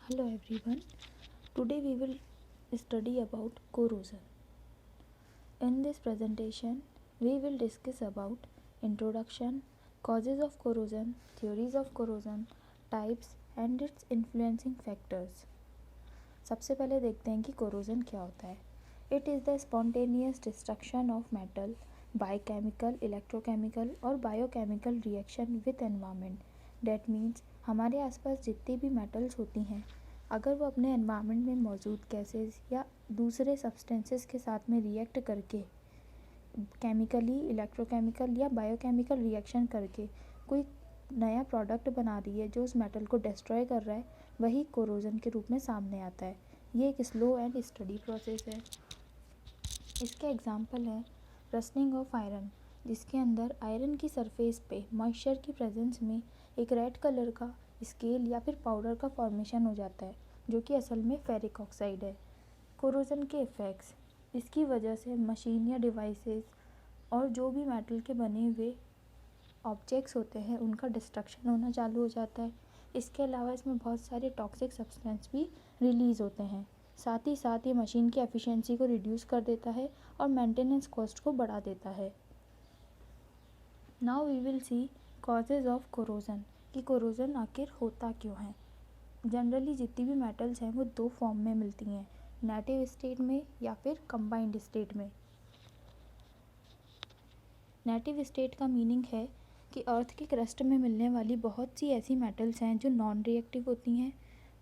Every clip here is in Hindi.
Hello everyone. Today we will study about corrosion. In this presentation, we will discuss about introduction, causes of corrosion, theories of corrosion, types and its influencing factors. सबसे पहले देखते हैं कि corrosion क्या होता है. It is the spontaneous destruction of metal by chemical, electrochemical और biochemical reaction with environment. That means हमारे आसपास जितनी भी मेटल्स होती हैं, अगर वो अपने एनवायरनमेंट में मौजूद गैसेस या दूसरे सब्सटेंसेस के साथ में रिएक्ट करके केमिकली, इलेक्ट्रोकेमिकल या बायोकेमिकल रिएक्शन करके कोई नया प्रोडक्ट बना रही है जो उस मेटल को डिस्ट्रॉय कर रहा है, वही कोरोजन के रूप में सामने आता है. ये एक स्लो एंड स्टडी प्रोसेस है. इसके एग्जांपल है रस्टिंग ऑफ आयरन, जिसके अंदर आयरन की सरफेस पे मॉइस्चर की प्रेजेंस में एक रेड कलर का स्केल या फिर पाउडर का फॉर्मेशन हो जाता है, जो कि असल में फेरिक ऑक्साइड है. कोरोजन के इफ़ेक्ट्स, इसकी वजह से मशीन या डिवाइसेस और जो भी मेटल के बने हुए ऑब्जेक्ट्स होते हैं उनका डिस्ट्रक्शन होना चालू हो जाता है. इसके अलावा इसमें बहुत सारे टॉक्सिक सब्सटेंस भी रिलीज़ होते हैं. साथ ही साथ ये मशीन की एफिशिएंसी को रिड्यूस कर देता है और मेंटेनेंस कॉस्ट को बढ़ा देता है. Now we will see causes of corrosion, कि कोरोजन आखिर होता क्यों है. जनरली जितनी भी मेटल्स हैं वो दो फॉर्म में मिलती हैं, नेटिव स्टेट में या फिर कंबाइंड स्टेट में. नेटिव स्टेट का मीनिंग है कि अर्थ के क्रस्ट में मिलने वाली बहुत सी ऐसी मेटल्स हैं जो नॉन रिएक्टिव होती हैं.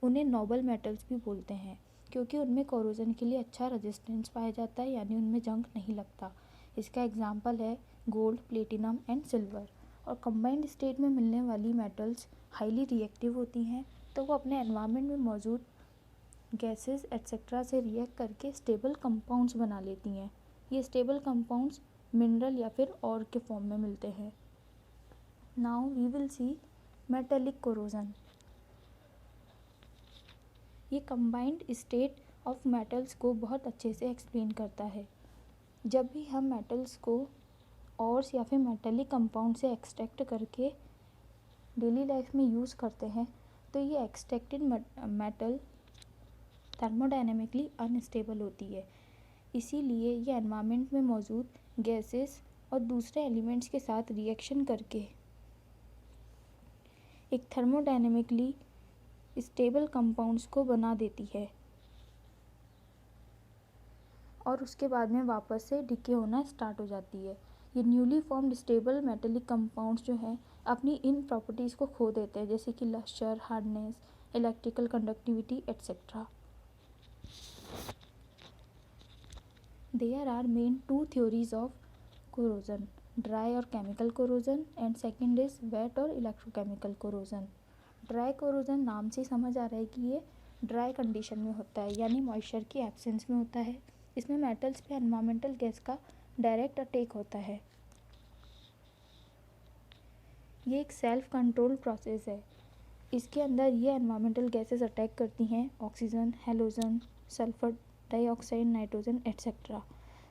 उन्हें नोबल मेटल्स भी बोलते हैं, क्योंकि उनमें कोरोजन के लिए अच्छा रेजिस्टेंस पाया जाता है, यानी उनमें जंग नहीं लगता. इसका एग्जांपल है गोल्ड, प्लेटिनम एंड सिल्वर. और कंबाइंड स्टेट में मिलने वाली मेटल्स हाईली रिएक्टिव होती हैं, तो वो अपने एनवायरनमेंट में मौजूद गैसेस एट्सेट्रा से रिएक्ट करके स्टेबल कंपाउंड्स बना लेती हैं. ये स्टेबल कंपाउंड्स मिनरल या फिर और के फॉर्म में मिलते हैं. Now we will see metallic corrosion. ये कंबाइंड स्टेट ऑफ मेटल्स को बहुत अच्छे से एक्सप्लेन करता है. जब भी हम मेटल्स को ऑर्स या फिर मेटेलिक कंपाउंड से एक्सट्रैक्ट करके डेली लाइफ में यूज़ करते हैं, तो ये एक्सट्रैक्टेड मेटल थर्मोडायनेमिकली अनस्टेबल होती है. इसीलिए ये एनवायरनमेंट में मौजूद गैसेस और दूसरे एलिमेंट्स के साथ रिएक्शन करके एक थर्मोडायनेमिकली स्टेबल कंपाउंड्स को बना देती है और उसके बाद में वापस से डिके होना स्टार्ट हो जाती है. ये newly formed stable metallic compounds जो हैं अपनी इन प्रॉपर्टीज़ को खो देते हैं, जैसे कि lustre, hardness, electrical conductivity etcetera. There are main two theories of corrosion, dry और chemical corrosion and second is wet और electrochemical corrosion. ड्राई कोरोजन नाम से समझ आ रहा है कि ये ड्राई कंडीशन में होता है, यानी मॉइस्चर की एब्सेंस में होता है. इसमें मेटल्स पे एनवायरमेंटल गैस का डायरेक्ट अटैक होता है. ये एक सेल्फ कंट्रोल प्रोसेस है. इसके अंदर ये एनवायरमेंटल गैसेस अटैक करती हैं oxygen, halogen, sulphur dioxide, nitrogen etcetera.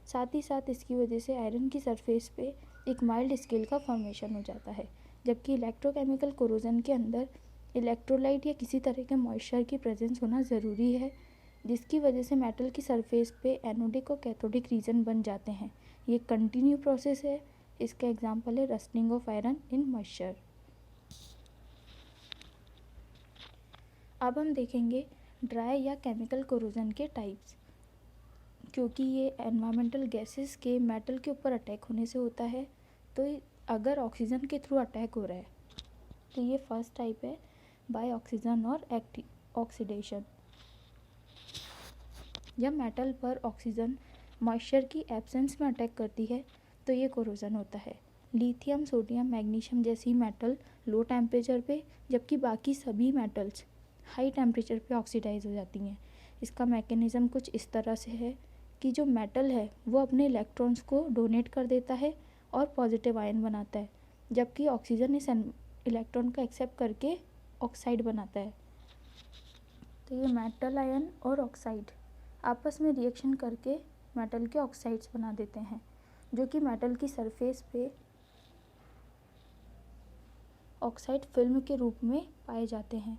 साथ ही साथ इसकी वजह से आयरन की सरफेस पे एक माइल्ड स्केल का फॉर्मेशन हो जाता है. जबकि इलेक्ट्रोकेमिकल कोरोजन के अंदर इलेक्ट्रोलाइट या किसी तरह के मॉइस्चर की प्रेजेंस होना ज़रूरी है, जिसकी वजह से मेटल की सरफेस पे एनोडिक और कैथोडिक रीजन बन जाते हैं. ये कंटिन्यू प्रोसेस है. इसका एग्जाम्पल है rusting of iron in moisture. अब हम देखेंगे ड्राई या केमिकल कोरोजन के टाइप्स. क्योंकि ये एनवायरमेंटल गैसेस के मेटल के ऊपर अटैक होने से होता है, तो अगर ऑक्सीजन के थ्रू अटैक हो रहा है तो ये फर्स्ट टाइप है बाय ऑक्सीजन और ऑक्सीडेशन. जब मेटल पर ऑक्सीजन मॉइस्चर की एब्सेंस में अटैक करती है तो ये कोरोजन होता है. लिथियम, सोडियम, मैग्नीशियम जैसी मेटल लो टेम्परेचर पे, जबकि बाकी सभी मेटल्स हाई टेम्परेचर पे ऑक्सीडाइज हो जाती हैं. इसका मैकेनिज़्म कुछ इस तरह से है कि जो मेटल है वो अपने इलेक्ट्रॉन्स को डोनेट कर देता है और पॉजिटिव आयन बनाता है, जबकि ऑक्सीजन इस इलेक्ट्रॉन को एक्सेप्ट करके ऑक्साइड बनाता है. तो ये मेटल आयन और ऑक्साइड आपस में रिएक्शन करके मेटल के ऑक्साइड्स बना देते हैं, जो कि मेटल की सरफेस पे ऑक्साइड फिल्म के रूप में पाए जाते हैं.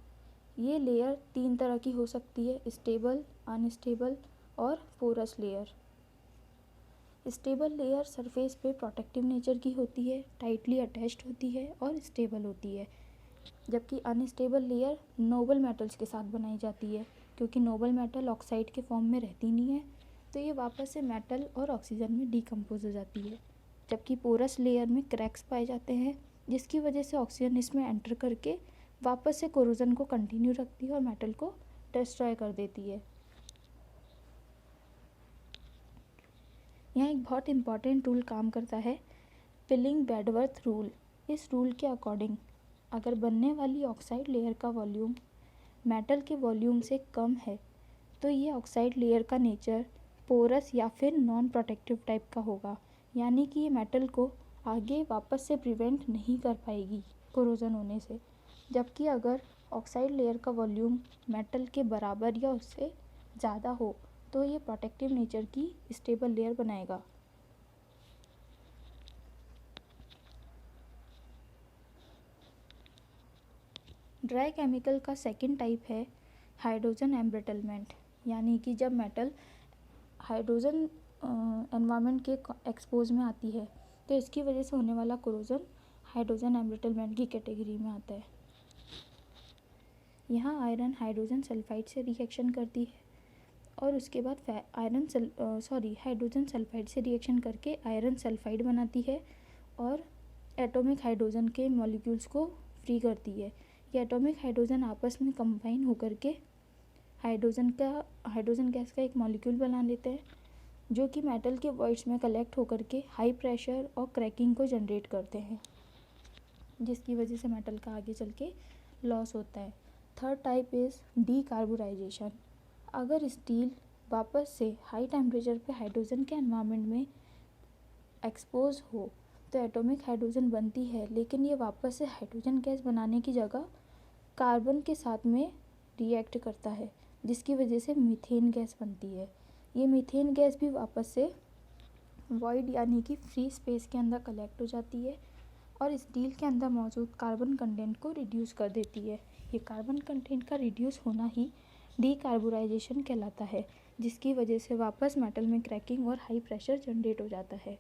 ये लेयर 3 तरह की हो सकती है, स्टेबल, अनस्टेबल और porous layer. Stable layer surface पे प्रोटेक्टिव नेचर की होती है, टाइटली अटैच्ड होती है और स्टेबल होती है, जबकि अनस्टेबल लेयर नोबल मेटल्स के साथ बनाई जाती है। क्योंकि नोबल मेटल ऑक्साइड के फॉर्म में रहती नहीं है, तो ये वापस से मेटल और ऑक्सीजन में डिकम्पोज हो जाती है। जबकि पोरस लेयर में क्रैक्स पाए जाते हैं, जिसकी वजह से ऑक्सीजन इसमें एंटर करके वापस से कोरोजन को कंटिन्यू रखती है और मेटल को डिस्ट्रॉय कर देती है। यहाँ एक बहुत इम्पॉर्टेंट रूल काम करता है, पिलिंग बेडवर्थ रूल। इस रूल के अकॉर्डिंग अगर बनने वाली ऑक्साइड लेयर का वॉल्यूम मेटल के वॉल्यूम से कम है, तो ये ऑक्साइड लेयर का नेचर पोरस या फिर नॉन प्रोटेक्टिव टाइप का होगा, यानी कि ये मेटल को आगे वापस से प्रिवेंट नहीं कर पाएगी कोरोजन होने से। जबकि अगर ऑक्साइड लेयर का वॉल्यूम मेटल के बराबर या उससे ज़्यादा हो, तो ये प्रोटेक्टिव नेचर की स्टेबल लेयर बनाएगा। ड्राई केमिकल का सेकंड टाइप है हाइड्रोजन एम्ब्रिटलमेंट, यानी कि जब मेटल हाइड्रोजन एनवायरनमेंट के एक्सपोज में आती है, तो इसकी वजह से होने वाला कोरोजन हाइड्रोजन एम्ब्रिटलमेंट की कैटेगरी में आता है। यहाँ आयरन हाइड्रोजन सल्फाइड से रिएक्शन करती है और उसके बाद हाइड्रोजन सल्फाइड से रिएक्शन करके आयरन सल्फाइड बनाती है और एटॉमिक हाइड्रोजन के मॉलिक्यूल्स को फ्री करती है। ये एटॉमिक हाइड्रोजन आपस में कंबाइन होकर के हाइड्रोजन गैस का एक मॉलिक्यूल बना लेते हैं, जो कि मेटल के वॉइड्स में कलेक्ट होकर के हाई प्रेशर और क्रैकिंग को जनरेट करते हैं, जिसकी वजह से मेटल का आगे चल के लॉस होता है। Third type is decarburization. अगर स्टील वापस से हाई टेम्परेचर पे हाइड्रोजन के एनवायरनमेंट में एक्सपोज हो, तो एटॉमिक हाइड्रोजन बनती है, लेकिन ये वापस से हाइड्रोजन गैस बनाने की जगह कार्बन के साथ में रिएक्ट करता है, जिसकी वजह से मीथेन गैस बनती है। ये मीथेन गैस भी वापस से वॉइड यानी कि फ्री स्पेस के अंदर कलेक्ट हो जाती है और स्टील के अंदर मौजूद कार्बन कंटेंट को रिड्यूस कर देती है। ये कार्बन कंटेंट का रिड्यूस होना ही डीकार्बोराइजेशन कहलाता है, जिसकी वजह से वापस मेटल में क्रैकिंग और हाई प्रेशर जनरेट हो जाता है।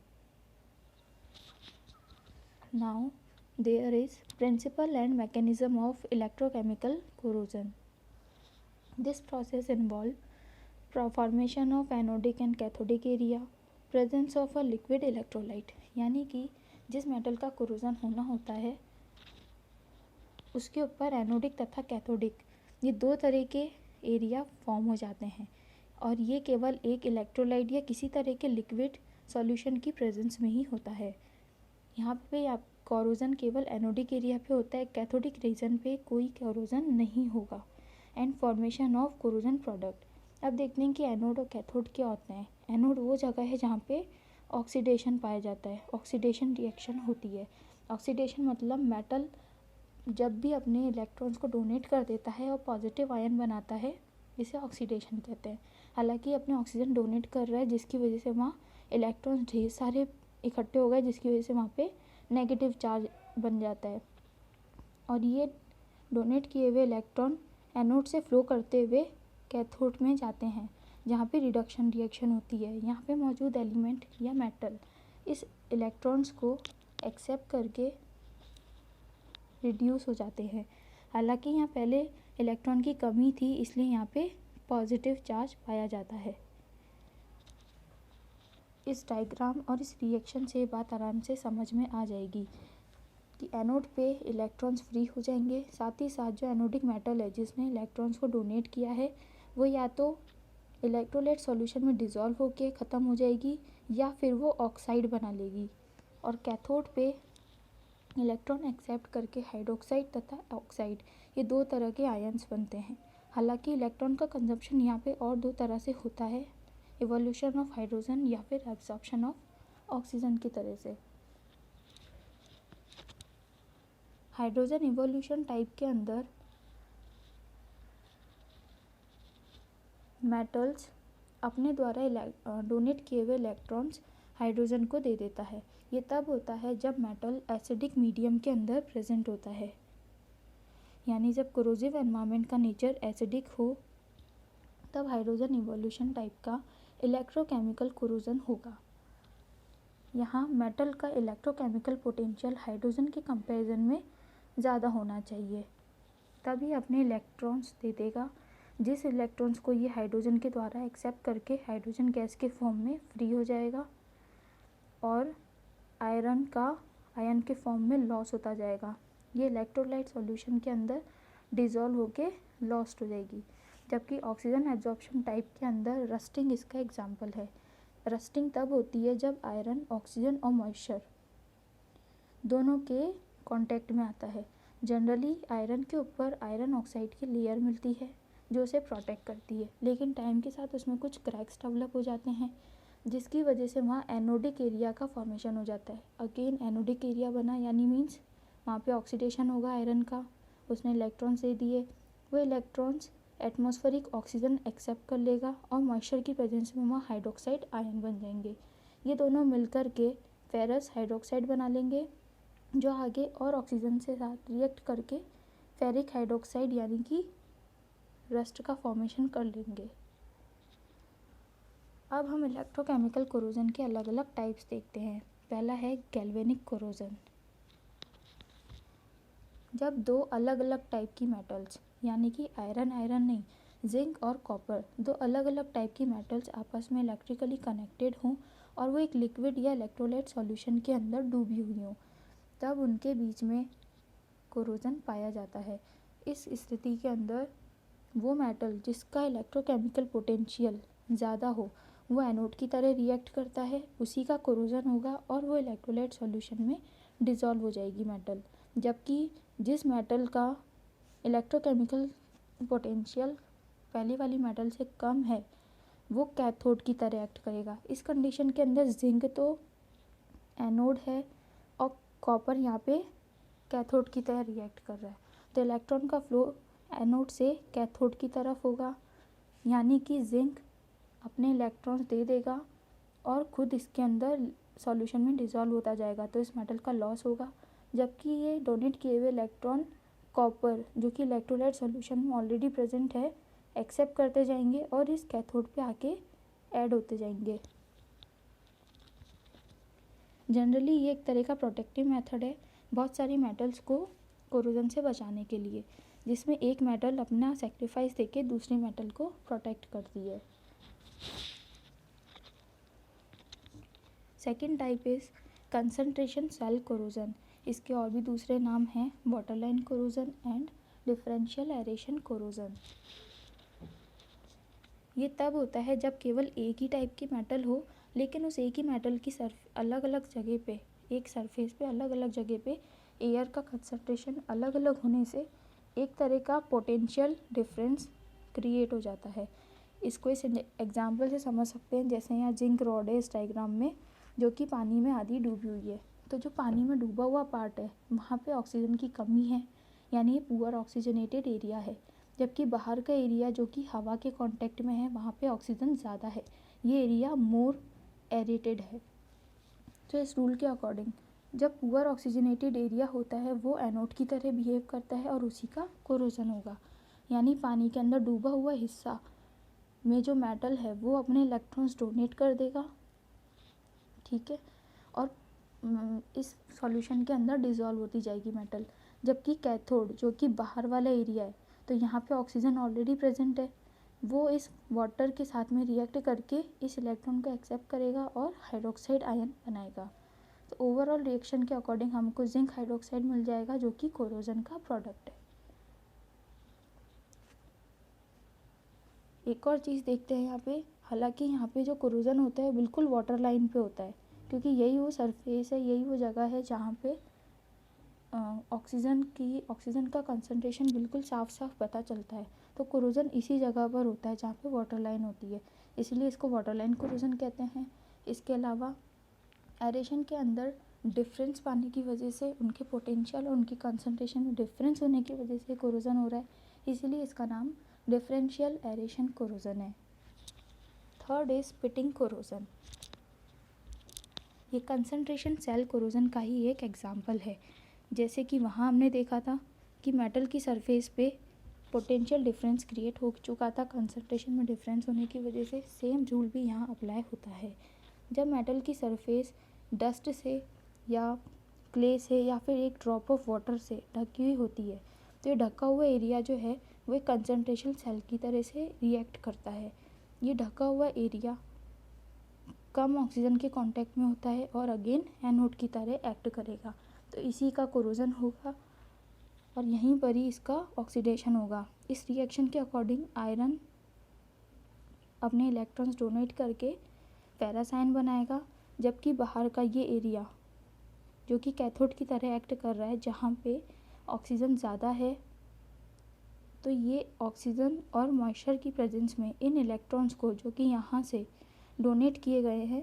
Now there is principle and mechanism of electrochemical corrosion. This process involve formation of anodic and cathodic area, presence of a liquid electrolyte, यानी कि जिस मेटल का कोरोजन होना होता है उसके ऊपर एनोडिक तथा कैथोडिक ये दो तरह के एरिया फॉर्म हो जाते हैं, और ये केवल एक इलेक्ट्रोलाइट या किसी तरह के लिक्विड सॉल्यूशन की प्रेजेंस में ही होता है। यहाँ पे आप कोरोजन केवल एनोडिक एरिया पे होता है, कैथोडिक रीजन पे कोई कोरोजन नहीं होगा। And formation of corrosion product. अब देखते हैं कि एनोड और कैथोड क्या होते हैं। एनोड वो जगह है जहाँ पे ऑक्सीडेशन पाया जाता है, ऑक्सीडेशन रिएक्शन होती है। ऑक्सीडेशन मतलब मेटल जब भी अपने इलेक्ट्रॉन्स को डोनेट कर देता है और पॉजिटिव आयन बनाता है, इसे ऑक्सीडेशन कहते हैं। हालांकि अपने ऑक्सीजन डोनेट कर रहा है, जिसकी वजह से वहाँ इलेक्ट्रॉन्स ढेर सारे इकट्ठे हो गए, जिसकी वजह से वहाँ पे नेगेटिव चार्ज बन जाता है और ये डोनेट किए हुए इलेक्ट्रॉन एनोड से फ्लो करते हुए कैथोड में जाते हैं, जहाँ पे रिडक्शन रिएक्शन होती है। यहाँ पे मौजूद एलिमेंट या मेटल इस इलेक्ट्रॉन्स को एक्सेप्ट करके रिड्यूस हो जाते हैं। हालांकि यहाँ पहले इलेक्ट्रॉन की कमी थी, इसलिए यहाँ पे पॉजिटिव चार्ज पाया जाता है। इस डायग्राम और इस रिएक्शन से बात आराम से समझ में आ जाएगी कि एनोड पे इलेक्ट्रॉन्स फ्री हो जाएंगे, साथ ही साथ जो एनोडिक मेटल है जिसने इलेक्ट्रॉन्स को डोनेट किया है वो या तो इलेक्ट्रोलाइट सॉल्यूशन में डिज़ोल्व होके ख़त्म हो जाएगी या फिर वो ऑक्साइड बना लेगी, और कैथोड पे इलेक्ट्रॉन एक्सेप्ट करके हाइड्रोक्साइड तथा ऑक्साइड ये दो तरह के आयन्स बनते हैं। हालांकि इलेक्ट्रॉन का कंजप्शन यहाँ पे और दो तरह से होता है, इवोल्यूशन ऑफ हाइड्रोजन या फिर एब्जॉर्प्शन ऑफ ऑक्सीजन की तरह से। हाइड्रोजन इवोल्यूशन टाइप के अंदर मेटल्स अपने द्वारा डोनेट किए हुए इलेक्ट्रॉन्स हाइड्रोजन को दे देता है। ये तब होता है जब मेटल एसिडिक मीडियम के अंदर प्रेजेंट होता है। यानी जब कोरोजिव एनवायरनमेंट का नेचर एसिडिक हो तब हाइड्रोजन इवोल्यूशन टाइप का इलेक्ट्रोकेमिकल कोरोजन होगा। यहाँ मेटल का इलेक्ट्रोकेमिकल पोटेंशियल हाइड्रोजन के कंपैरिजन में ज़्यादा होना चाहिए, तभी अपने इलेक्ट्रॉन्स दे देगा, जिस इलेक्ट्रॉन्स को ये हाइड्रोजन के द्वारा एक्सेप्ट करके हाइड्रोजन गैस के फॉर्म में फ्री हो जाएगा और आयरन का आयन के फॉर्म में लॉस होता जाएगा। ये इलेक्ट्रोलाइट सॉल्यूशन के अंदर डिज़ोल्व होके लॉस्ट हो जाएगी। जबकि ऑक्सीजन एब्जॉर्प्शन टाइप के अंदर रस्टिंग इसका एग्जाम्पल है। रस्टिंग तब होती है जब आयरन, ऑक्सीजन और मॉइस्चर दोनों के कांटेक्ट में आता है। जनरली आयरन के ऊपर आयरन ऑक्साइड की लेयर मिलती है जो उसे प्रोटेक्ट करती है, लेकिन टाइम के साथ उसमें कुछ क्रैक्स डेवलप हो जाते हैं जिसकी वजह से वहाँ एनोडिक एरिया का फॉर्मेशन हो जाता है। अगेन एनोडिक एरिया बना यानी मीन्स वहाँ पे ऑक्सीडेशन होगा आयरन का, उसने इलेक्ट्रॉन्स दे दिए, वो इलेक्ट्रॉन्स एटमॉस्फेरिक ऑक्सीजन एक्सेप्ट कर लेगा और मॉइस्चर की प्रेजेंस में वहाँ हाइड्रोक्साइड आयन बन जाएंगे। ये दोनों मिलकर के फेरस हाइड्रोक्साइड बना लेंगे जो आगे और ऑक्सीजन से साथ रिएक्ट करके फेरिक हाइड्रोक्साइड यानी कि रस्ट का फॉर्मेशन कर लेंगे। अब हम इलेक्ट्रोकेमिकल कोरोजन के अलग अलग टाइप्स देखते हैं। पहला है गैल्वेनिक कोरोजन। जब दो अलग अलग टाइप की मेटल्स यानी कि आयरन नहीं, जिंक और कॉपर, दो अलग अलग टाइप की मेटल्स आपस में इलेक्ट्रिकली कनेक्टेड हों और वो एक लिक्विड या इलेक्ट्रोलाइट सॉल्यूशन के अंदर डूबी हुई हों, तब उनके बीच में कोरोजन पाया जाता है। इस स्थिति के अंदर वो मेटल जिसका इलेक्ट्रोकेमिकल पोटेंशियल ज़्यादा हो वो एनोड की तरह रिएक्ट करता है, उसी का कोरोजन होगा और वो इलेक्ट्रोलाइट सॉल्यूशन में डिज़ोल्व हो जाएगी मेटल। जबकि जिस मेटल का इलेक्ट्रोकेमिकल पोटेंशियल पहले वाली मेटल से कम है वो कैथोड की तरह एक्ट करेगा। इस कंडीशन के अंदर जिंक तो एनोड है और कॉपर यहाँ पे कैथोड की तरह रिएक्ट कर रहा है, तो इलेक्ट्रॉन का फ्लो एनोड से कैथोड की तरफ होगा, यानी कि जिंक अपने इलेक्ट्रॉन्स दे देगा और खुद इसके अंदर सॉल्यूशन में डिज़ोल्व होता जाएगा, तो इस मेटल का लॉस होगा। जबकि ये डोनेट किए हुए इलेक्ट्रॉन कॉपर जो कि इलेक्ट्रोलाइट सॉल्यूशन में ऑलरेडी प्रेजेंट है एक्सेप्ट करते जाएंगे और इस कैथोड पे आके ऐड होते जाएंगे। जनरली ये एक तरह का प्रोटेक्टिव मेथड है बहुत सारी मेटल्स को कोरोजन से बचाने के लिए, जिसमें एक मेटल अपना सेक्रीफाइस देके दूसरी मेटल को प्रोटेक्ट करती है। Second type is concentration cell corrosion. इसके और भी दूसरे नाम हैं waterline corrosion and differential aeration corrosion. ये तब होता है जब केवल एक ही टाइप की मेटल हो लेकिन उस एक ही मेटल की अलग अलग जगह पे, एक सरफेस पे अलग अलग जगह पे एयर का कंसंट्रेशन अलग अलग होने से एक तरह का पोटेंशियल डिफरेंस क्रिएट हो जाता है। इसको इस एग्जांपल से समझ सकते हैं, जैसे यहाँ जिंक रॉड है इस डायग्राम में जो कि पानी में आधी डूबी हुई है, तो जो पानी में डूबा हुआ पार्ट है वहाँ पे ऑक्सीजन की कमी है, यानी ये पुअर ऑक्सीजनेटेड एरिया है। जबकि बाहर का एरिया जो कि हवा के कांटेक्ट में है वहाँ पे ऑक्सीजन ज़्यादा है, ये एरिया मोर एरेटेड है। तो इस रूल के अकॉर्डिंग जब पुअर ऑक्सीजनेटेड एरिया होता है वो एनोड की तरह बिहेव करता है और उसी का कोरोजन होगा, यानी पानी के अंदर डूबा हुआ हिस्सा में जो मेटल है वो अपने इलेक्ट्रॉन्स डोनेट कर देगा, ठीक है, और इस सॉल्यूशन के अंदर डिज़ोल्व होती जाएगी मेटल। जबकि कैथोड जो कि बाहर वाला एरिया है, तो यहाँ पे ऑक्सीजन ऑलरेडी प्रेजेंट है, वो इस वाटर के साथ में रिएक्ट करके इस इलेक्ट्रॉन को एक्सेप्ट करेगा और हाइड्रोक्साइड आयन बनाएगा। तो ओवरऑल रिएक्शन के अकॉर्डिंग हमको जिंक हाइड्रोक्साइड मिल जाएगा जो कि कोरोजन का प्रोडक्ट है। एक और चीज़ देखते हैं यहाँ पे, हालांकि यहाँ पे जो कोरोजन होता है बिल्कुल वाटर लाइन पे होता है क्योंकि यही वो सरफेस है, यही वो जगह है जहाँ पे ऑक्सीजन का कंसंट्रेशन बिल्कुल साफ साफ पता चलता है। तो कोरोजन इसी जगह पर होता है जहाँ पे वाटर लाइन होती है, इसलिए इसको वाटर लाइन कोरोजन कहते हैं। इसके अलावा एरेशन के अंदर डिफरेंस पाने की वजह से उनके पोटेंशियल और उनकी कंसंट्रेशन में डिफरेंस होने की वजह से कोरोजन हो रहा है, इसीलिए इसका नाम डिफरेंशियल एरेशन कोरोजन है। Third is spitting corrosion. ये कंसंट्रेशन सेल कोरोजन का ही एक एग्जाम्पल है। जैसे कि वहाँ हमने देखा था कि मेटल की सरफेस पे पोटेंशियल डिफरेंस क्रिएट हो चुका था कंसंट्रेशन में डिफरेंस होने की वजह से, सेम रूल भी यहाँ अप्लाई होता है। जब मेटल की सरफेस डस्ट से या क्ले से या फिर एक ड्रॉप ऑफ वाटर से ढकी हुई होती है तो ये ढका हुआ एरिया जो है वो एक कंसंट्रेशन सेल की तरह से रिएक्ट करता है। ये ढका हुआ एरिया कम ऑक्सीजन के कांटेक्ट में होता है और अगेन एनोड की तरह एक्ट करेगा, तो इसी का कोरोजन होगा और यहीं पर ही इसका ऑक्सीडेशन होगा। इस रिएक्शन के अकॉर्डिंग आयरन अपने इलेक्ट्रॉन्स डोनेट करके फेरस आयन बनाएगा, जबकि बाहर का ये एरिया जो कि कैथोड की तरह एक्ट कर रहा है जहाँ पे ऑक्सीजन ज़्यादा है, तो ये ऑक्सीजन और मॉइस्चर की प्रेजेंस में इन इलेक्ट्रॉन्स को जो कि यहाँ से डोनेट किए गए हैं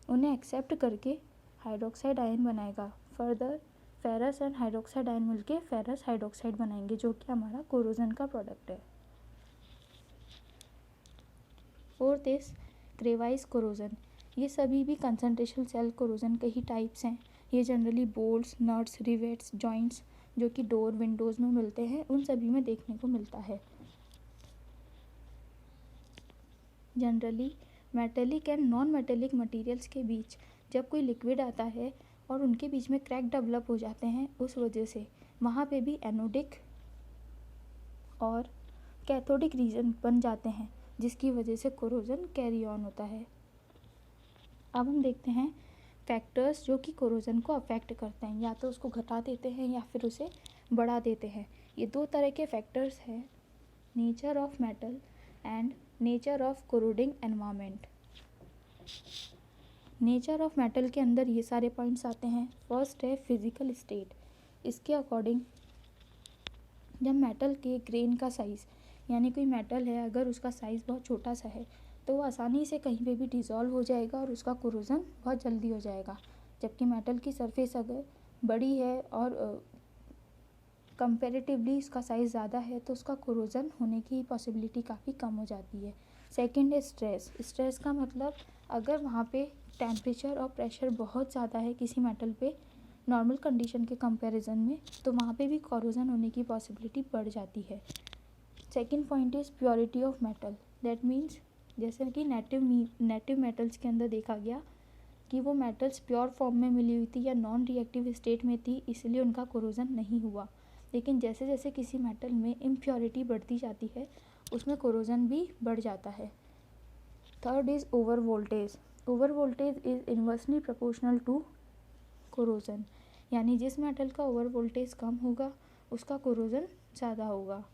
उन्हें एक्सेप्ट करके हाइड्रोक्साइड आयन बनाएगा। Further ferrous and hydroxide ion मिलके फेरस हाइड्रोक्साइड बनाएंगे जो कि हमारा कोरोजन का प्रोडक्ट है। Fourth is crevice corrosion. ये सभी भी कंसंट्रेशन सेल कोरोजन के ही टाइप्स हैं। ये generally bolts, nuts, rivets, joints जो कि डोर विंडोज़ में मिलते हैं उन सभी में देखने को मिलता है। Generally metallic and non metallic materials के बीच जब कोई लिक्विड आता है और उनके बीच में क्रैक डेवलप हो जाते हैं, उस वजह से वहाँ पे भी एनोडिक और कैथोडिक रीजन बन जाते हैं जिसकी वजह से कोरोजन कैरी ऑन होता है। अब हम देखते हैं फैक्टर्स जो कि कोरोजन को अफेक्ट करते हैं, या तो उसको घटा देते हैं या फिर उसे बढ़ा देते हैं। ये दो तरह के फैक्टर्स हैं, nature of metal and nature of corroding environment. Nature of metal के अंदर ये सारे पॉइंट्स आते हैं। फर्स्ट है फिजिकल स्टेट। इसके अकॉर्डिंग जब मेटल के ग्रेन का साइज़, यानी कोई मेटल है अगर उसका साइज़ बहुत छोटा सा है तो वो आसानी से कहीं पे भी डिज़ोल्व हो जाएगा और उसका कोरोजन बहुत जल्दी हो जाएगा, जबकि मेटल की सरफेस अगर बड़ी है और कंपैरेटिवली इसका साइज़ ज़्यादा है तो उसका कोरोजन होने की पॉसिबिलिटी काफ़ी कम हो जाती है। सेकंड है स्ट्रेस। स्ट्रेस का मतलब अगर वहाँ पे टेम्परेचर और प्रेशर बहुत ज़्यादा है किसी मेटल पे नॉर्मल कंडीशन के कंपैरिजन में, तो वहाँ पे भी कोरोजन होने की पॉसिबिलिटी बढ़ जाती है। Second point is purity of metal. That means जैसे कि नेटिव मेटल्स के अंदर देखा गया कि वो मेटल्स प्योर फॉर्म में मिली हुई थी या नॉन रिएक्टिव स्टेट में थी, इसलिए उनका कोरोजन नहीं हुआ। लेकिन जैसे जैसे किसी मेटल में इम्प्योरिटी बढ़ती जाती है उसमें कोरोजन भी बढ़ जाता है। Third is over voltage. Over voltage is inversely proportional to corrosion, यानी जिस मेटल का ओवर वोल्टेज कम होगा उसका कोरोजन ज़्यादा होगा।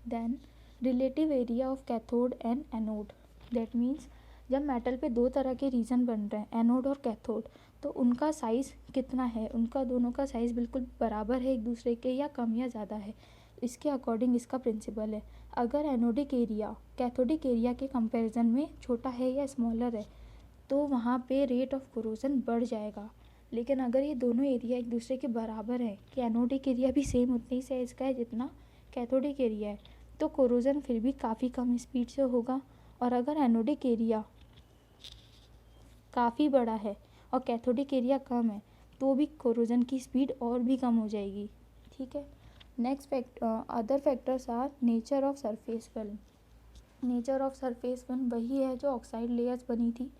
Then relative area of cathode and anode. That means जब मेटल पे दो तरह के रीजन बन रहे हैं, एनोड और कैथोड, तो उनका साइज़ कितना है, उनका दोनों का साइज़ बिल्कुल बराबर है एक दूसरे के या कम या ज़्यादा है, इसके अकॉर्डिंग इसका प्रिंसिपल है। अगर एनोडिक एरिया कैथोडिक एरिया के कंपैरिजन में छोटा है या स्मॉलर है तो वहाँ पे रेट ऑफ कोरोजन बढ़ जाएगा। लेकिन अगर ये दोनों एरिया एक दूसरे के बराबर है कि एनोडिक एरिया भी सेम उतने ही साइज़ का है जितना कैथोडिक एरिया है, तो कोरोजन फिर भी काफ़ी कम स्पीड से होगा। और अगर एनोडिक एरिया काफ़ी बड़ा है और कैथोडिक एरिया कम है तो भी कोरोजन की स्पीड और भी कम हो जाएगी। ठीक है। Next other factors are nature of surface film. Nature of surface film वही है जो ऑक्साइड लेयर्स बनी थी,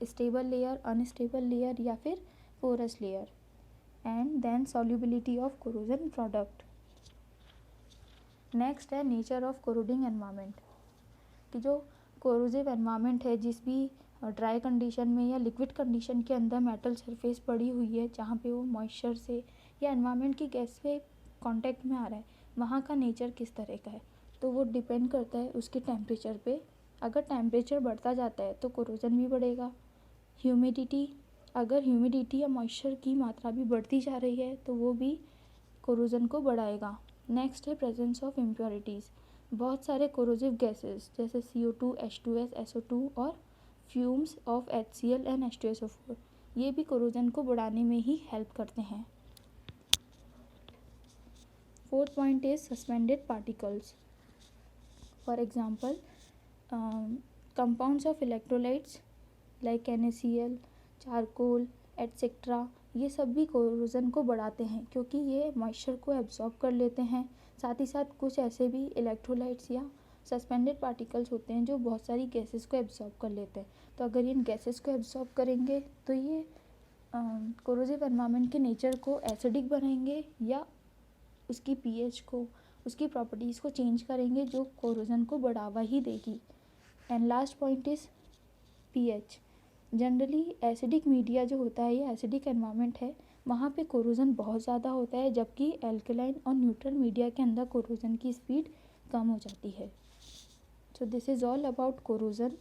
स्टेबल लेयर, अनस्टेबल लेयर या फिर porous layer. And then solubility of corrosion product. Next है नेचर ऑफ कोरोडिंग एनवायरनमेंट, कि जो कोरोजिव एनवायरनमेंट है जिस भी ड्राई कंडीशन में या लिक्विड कंडीशन के अंदर मेटल सरफेस पड़ी हुई है जहाँ पे वो मॉइस्चर से या एनवायरनमेंट की गैस से कांटेक्ट में आ रहा है, वहाँ का नेचर किस तरह का है, तो वो डिपेंड करता है उसके टेम्परेचर पे। अगर टेम्परेचर बढ़ता जाता है तो कोरोजन भी बढ़ेगा। ह्यूमिडिटी, अगर ह्यूमिडिटी या मॉइस्चर की मात्रा भी बढ़ती जा रही है तो वो भी कोरोजन को बढ़ाएगा। नेक्स्ट है प्रेजेंस ऑफ इम्प्योरिटीज़। बहुत सारे कोरोजिव गैसेस जैसे CO2, H2S, SO2 और fumes of HCl and H2SO4 ये भी कोरोजन को बढ़ाने में ही हेल्प करते हैं। Fourth point is suspended particles. For example compounds of electrolytes like NaCl, charcoal etcetera ये सब भी कोरोजन को बढ़ाते हैं, क्योंकि ये मॉइस्चर को एब्जॉर्ब कर लेते हैं। साथ ही साथ कुछ ऐसे भी इलेक्ट्रोलाइट्स या सस्पेंडेड पार्टिकल्स होते हैं जो बहुत सारी गैसेस को एब्जॉर्ब कर लेते हैं। तो अगर इन गैसेस को एब्जॉर्ब करेंगे तो ये कोरोजिव एनवायरनमेंट के नेचर को एसिडिक बनाएंगे या उसकी पीएच को, उसकी प्रॉपर्टीज़ को चेंज करेंगे, जो कोरोजन को बढ़ावा ही देगी। And last point is pH. Generally acidic media जो होता है, ये एसिडिक एनवायरनमेंट है, वहाँ पे कोरोजन बहुत ज़्यादा होता है, जबकि एल्कलाइन और न्यूट्रल मीडिया के अंदर कोरोजन की स्पीड कम हो जाती है। So this is all about corrosion.